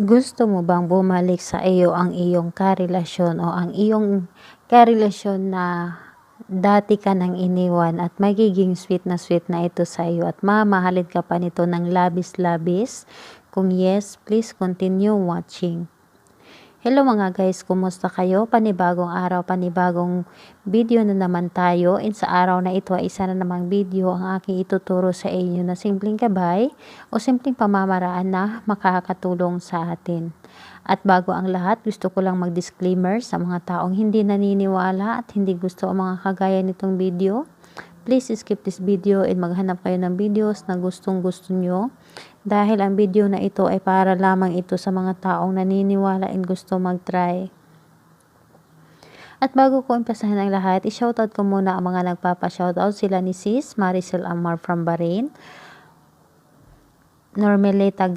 Gusto mo bang bumalik sa iyo ang iyong karelasyon o ang iyong karelasyon na dati ka nang iniwan at magiging sweet na ito sa iyo at mamahalin ka pa nito ng labis-labis? Kung yes, please continue watching. Hello mga guys, kumusta kayo? Panibagong araw, panibagong video na naman tayo. And sa araw na ito ay isa na namang video ang aking ituturo sa inyo na simpleng gabay o simpleng pamamaraan na makakatulong sa atin. At bago ang lahat, gusto ko lang mag-disclaimer sa mga taong hindi naniniwala at hindi gusto ang mga kagaya nitong video. Please skip this video and maghanap kayo ng videos na gustong gusto nyo. Dahil ang video na ito ay para lamang ito sa mga taong naniniwala and gusto mag-try. At bago ko umpisahan ang lahat, i-shoutout ko muna ang mga nagpapa-shoutout. Sila ni Sis Maricel Amar from Bahrain, Normelita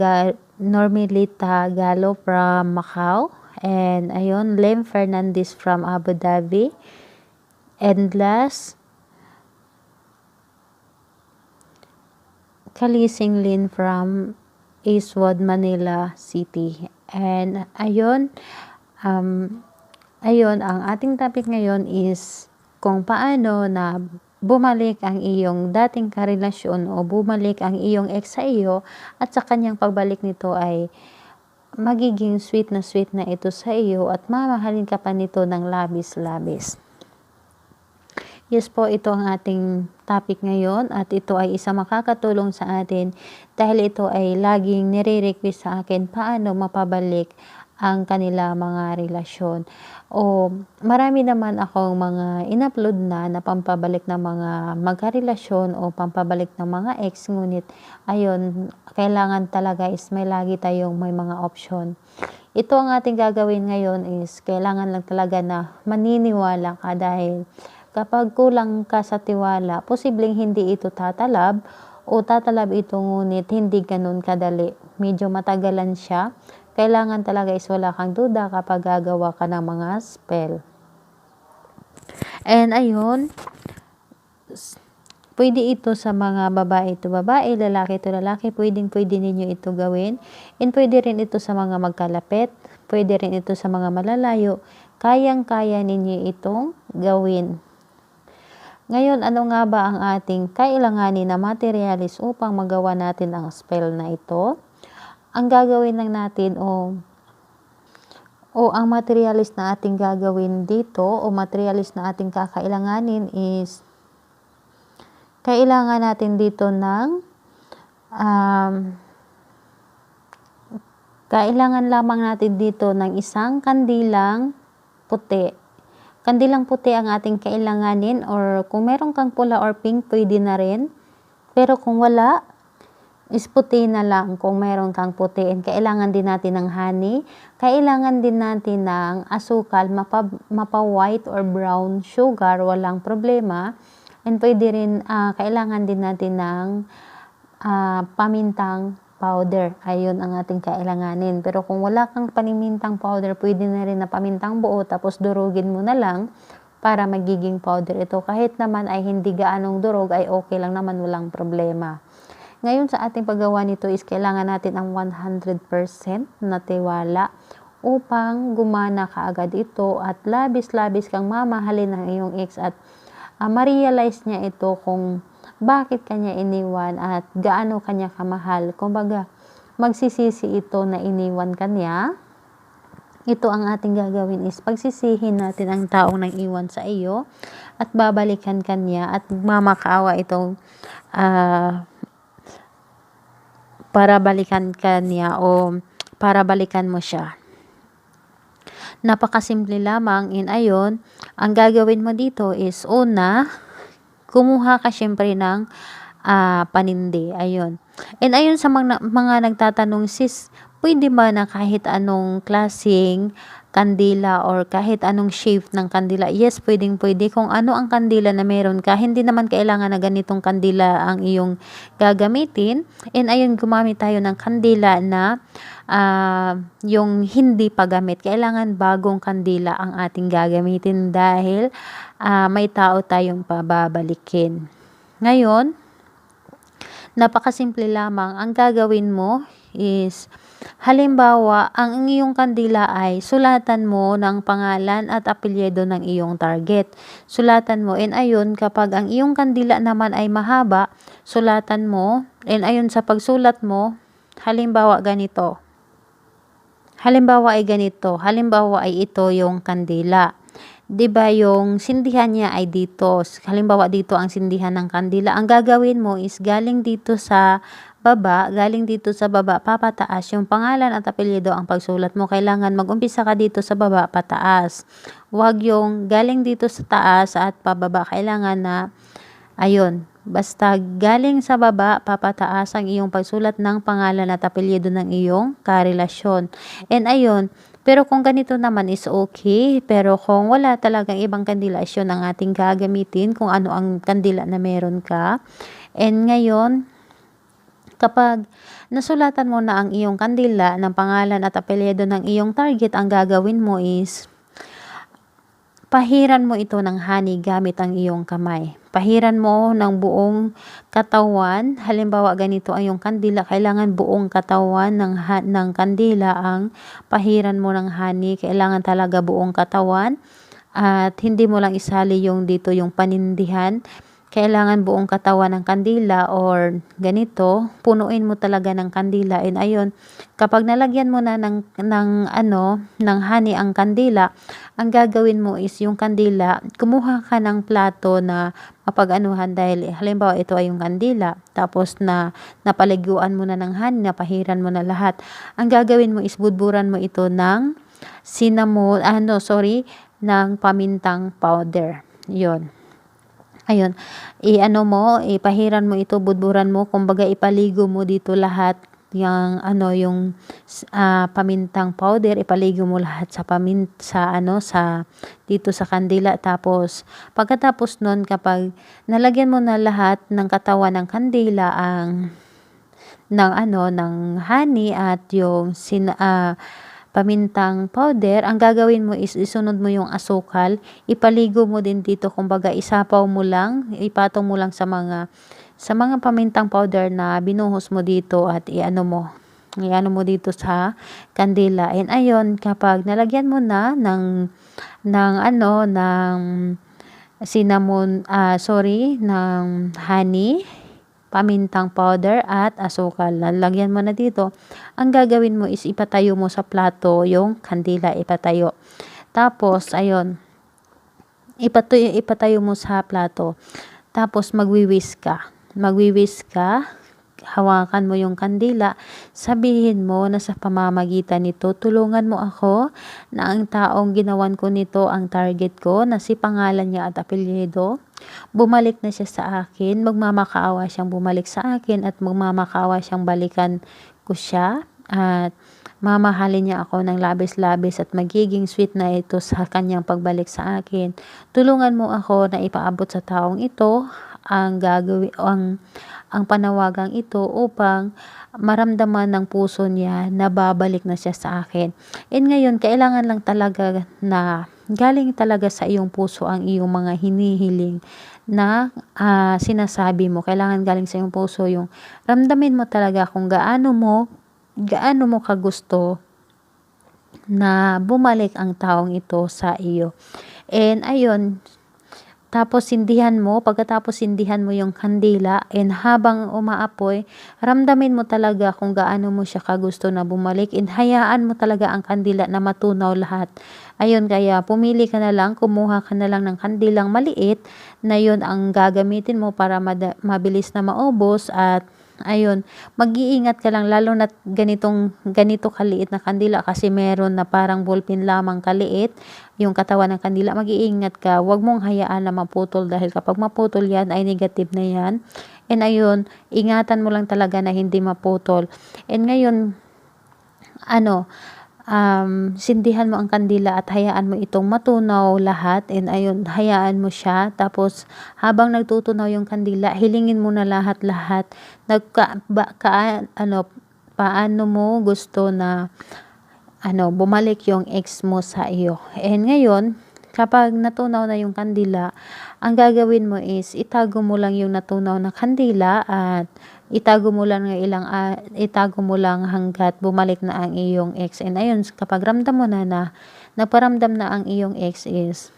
Galo from Macau, and ayun, Lem Fernandez from Abu Dhabi, and last, Kalising Lin from Eastwood, Manila City. And ayun, ang ating topic ngayon is kung paano na bumalik ang iyong dating karelasyon o bumalik ang iyong ex sa iyo at sa kanyang pagbalik nito ay magiging sweet na ito sa iyo at mamahalin ka pa nito ng labis-labis. Yes po, ito ang ating topic ngayon at ito ay isa makakatulong sa atin dahil ito ay laging nire-request sa akin paano mapabalik ang kanila mga relasyon. O marami naman akong mga in-upload na pampabalik ng mga magkarelasyon o pampabalik ng mga ex, ngunit ayun, kailangan talaga is may lagi tayong may mga option. Ito ang ating gagawin ngayon is kailangan lang talaga na maniniwala ka dahil kapag kulang ka sa tiwala, posibleng hindi ito tatalab o tatalab ito ngunit hindi ganun kadali. Medyo matagalan siya. Kailangan talaga is wala kang duda kapag gagawa ka ng mga spell. And ayun, pwede ito sa mga babae ito babae, lalaki ito lalaki, pwede ninyo ito gawin. And pwede rin ito sa mga magkalapit, pwede rin ito sa mga malalayo. Kayang-kaya ninyo itong gawin. Ngayon, ano nga ba ang ating kailanganin na materialis upang magawa natin ang spell na ito? Ang gagawin lang natin o ang materialis na ating gagawin dito o materialis na ating kakailanganin is kailangan natin dito ng kailangan lamang natin dito ng isang kandilang puti. Kandilang puti ang ating kailanganin or kung meron kang pula or pink, pwede na rin. Pero kung wala, is puti na lang kung meron kang puti. And kailangan din natin ng honey. Kailangan din natin ng asukal, mapa-white or brown sugar, walang problema. And pwede rin, kailangan din natin ng pamintang powder. Ayun ang ating kailanganin. Pero kung wala kang pamintang powder, pwede na rin na pamintang buo tapos durugin mo na lang para magiging powder ito. Kahit naman ay hindi gaanong durog ay okay lang naman, walang problema. Ngayon sa ating paggawa nito is kailangan natin ang 100% na tiwala upang gumana kaagad ito at labis-labis kang mamahalin ng iyong ex at ma-realize niya ito kung bakit kanya iniwan at gaano kanya kamahal. Kumbaga, magsisisi ito na iniwan kanya. Ito ang ating gagawin is pagsisihin natin ang taong nang iwan sa iyo at babalikan kanya at mamakaawa itong para balikan kanya o para balikan mo siya. Napakasimple lamang. In ayon, ang gagawin mo dito is una, kumuha ka syempre ng panindi. Ayun. And ayun sa mga nagtatanong, sis, pwede ba na kahit anong klaseng kandila or kahit anong shape ng kandila? Yes, pwedeng pwede. Kung ano ang kandila na meron ka, hindi naman kailangan na ganitong kandila ang iyong gagamitin. And ayun, gumamit tayo ng kandila na yung hindi pa gamit. Kailangan bagong kandila ang ating gagamitin dahil may tao tayong pababalikin. Ngayon, napakasimple lamang. Ang gagawin mo is, halimbawa, ang iyong kandila ay sulatan mo ng pangalan at apelyido ng iyong target. Sulatan mo, and ayun, kapag ang iyong kandila naman ay mahaba, sulatan mo, and ayun, sa pagsulat mo, halimbawa ganito. Halimbawa ay ganito, halimbawa ay ito yung kandila. 'Di ba yung sindihan niya ay dito. Halimbawa dito ang sindihan ng kandila. Ang gagawin mo is galing dito sa baba, papataas yung pangalan at apelyido ang pagsulat mo. Kailangan mag-umpisa ka dito sa baba, pataas. Huwag yung galing dito sa taas at pababa. Kailangan na, ayun, basta galing sa baba, papataas ang iyong pagsulat ng pangalan at apelyido ng iyong karelasyon. And ayun, pero kung ganito naman is okay. Pero kung wala talagang ibang kandilasyon ang ating gagamitin, kung ano ang kandila na meron ka. And ngayon, kapag nasulatan mo na ang iyong kandila ng pangalan at apelyido ng iyong target, ang gagawin mo is, pahiran mo ito ng honey gamit ang iyong kamay. Pahiran mo ng buong katawan. Halimbawa, ganito ang iyong kandila. Kailangan buong katawan ng kandila ang pahiran mo ng honey. Kailangan talaga buong katawan. At hindi mo lang isali yung dito yung panindihan. Kailangan buong katawan ng kandila or ganito, punuin mo talaga ng kandila. And ayun, kapag nalagyan mo na ng honey ang kandila, ang gagawin mo is yung kandila, kumuha ka ng plato na mapag-anuhan, dahil halimbawa ito ay yung kandila, tapos na napaliguan mo na ng honey, napahiran mo na lahat. Ang gagawin mo is budburan mo ito ng ng pamintang powder. Yun. Ayun, ipahiran mo ito, budburan mo, kumbaga ipaligo mo dito lahat yung pamintang powder, ipaligo mo lahat dito sa kandila. Tapos pagkatapos nun, kapag nalagyan mo na lahat ng katawan ng kandila ng honey at yung pamintang powder, ang gagawin mo is isunod mo yung asukal, ipaligo mo din dito, kumbaga ipatong mo lang sa mga pamintang powder na binuhos mo dito, at iano mo dito sa kandila. And ayun, kapag nalagyan mo na ng honey, pamintang powder at asukal, lalagyan mo na dito. Ang gagawin mo is ipatayo mo sa plato yung kandila, ipatayo. Tapos ayun, ipatayo mo sa plato. Tapos magwiwis ka, hawakan mo yung kandila, sabihin mo na sa pamamagitan nito, tulungan mo ako na ang taong ginawan ko nito, ang target ko, na si pangalan niya at apelyido, bumalik na siya sa akin, magmamakaawa siyang bumalik sa akin, at magmamakaawa siyang balikan ko siya, at mamahalin niya ako ng labis-labis, at magiging sweet na ito sa kanyang pagbalik sa akin. Tulungan mo ako na ipaabot sa taong ito ang panawagang ito, upang maramdaman ng puso niya na babalik na siya sa akin. And ngayon, kailangan lang talaga na galing talaga sa iyong puso ang iyong mga hinihiling na sinasabi mo. Kailangan galing sa iyong puso, yung ramdamin mo talaga kung gaano mo kagusto na bumalik ang taong ito sa iyo. And ayun, pagkatapos sindihan mo yung kandila, and habang umaapoy, ramdamin mo talaga kung gaano mo siya kagusto na bumalik, and hayaan mo talaga ang kandila na matunaw lahat. Ayun, kaya kumuha ka na lang ng kandilang maliit, na yun ang gagamitin mo para mabilis na maubos. At ayun, mag-iingat ka lang, lalo na ganito kaliit na kandila, kasi meron na parang ballpen lamang kaliit yung katawan ng kandila. Mag-iingat ka, wag mong hayaan na maputol, dahil kapag maputol yan ay negative na yan. And ayun, ingatan mo lang talaga na hindi maputol. And ngayon, sindihan mo ang kandila at hayaan mo itong matunaw lahat. And ayun, hayaan mo siya. Tapos habang nagtutunaw yung kandila, hilingin mo na lahat paano mo gusto na bumalik yung ex mo sa iyo. And ngayon, Kapag natunaw na yung kandila, ang gagawin mo is itago mo lang yung natunaw na kandila at itago mo lang hanggat bumalik na ang iyong ex. And ayun, kapag ramdam mo na nagparamdam na ang iyong ex is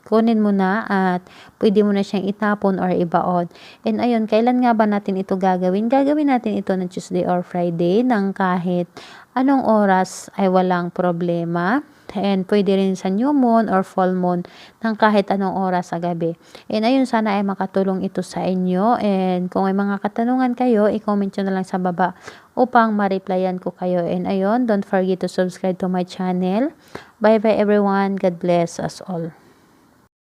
kunin mo na at pwede mo na siyang itapon or ibaon. And ayun, kailan nga ba natin ito gagawin? Gagawin natin ito ng Tuesday or Friday ng kahit anong oras ay walang problema. And pwede rin sa new moon or full moon ng kahit anong oras sa gabi. And ayun, sana ay makatulong ito sa inyo. And kung may mga katanungan kayo, i-comment nyo na lang sa baba upang ma-replyan ko kayo. And ayun, don't forget to subscribe to my channel. Bye bye everyone. God bless us all.